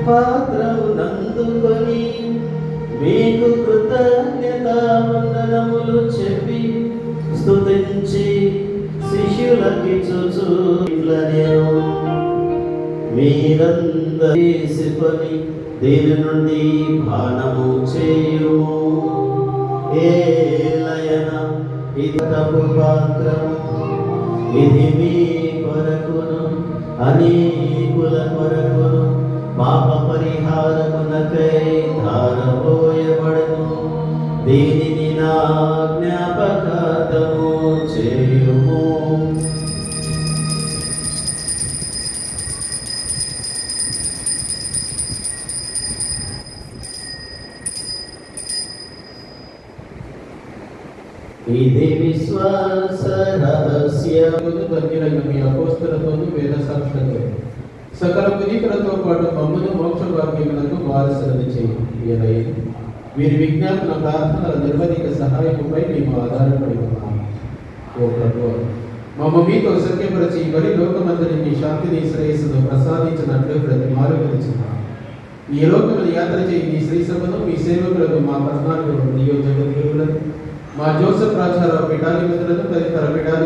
పాత్రమునందుకొని మీకు కృతజ్ఞతావందనములు చెప్పి స్తుతించి శిష్యులకిచ్చుచు ఇట్లా నేను మీరందరిసిపని దీని నుండి పానము చేయుము. ఏలయన ఇది తప్పు పాత్రము, ఇది మీ కొరకును అనేకుల కొరకును పాప పరిహారమునకై ధారపోయబడును. దీనిని నా జ్ఞాపకార్థము చేయుము. ఇది విశ్వాస రహస్యము. ధన్యులైన మీ అపోస్తలతోనూ వేద సాక్షులతో సకల పునీతులతో పాటు మమ్మను మోక్ష భాగ్యములకు వారసులను చేయి. వీరి విజ్ఞాపన ప్రార్థనల నిర్వధిక సహాయముపై మేము ఆధారపడి ఉన్నాము. ఓ ప్రభువా, మమ్మ మీతో సఖ్యపరిచి మరి లోకమందరికి శాంతిని శ్రేయస్సును ప్రసాదించినట్లు ప్రతి మారుకొలుచున్నాము. ఈ లోకములు యాత్ర చేయి మీ శ్రీసభను మీ సేవకులకు మా పద్నాలుగు నియోజకవర్గులను మా జోసఫ్ రాజారావు పిఠాధిపతులను తదితర పిఠాధి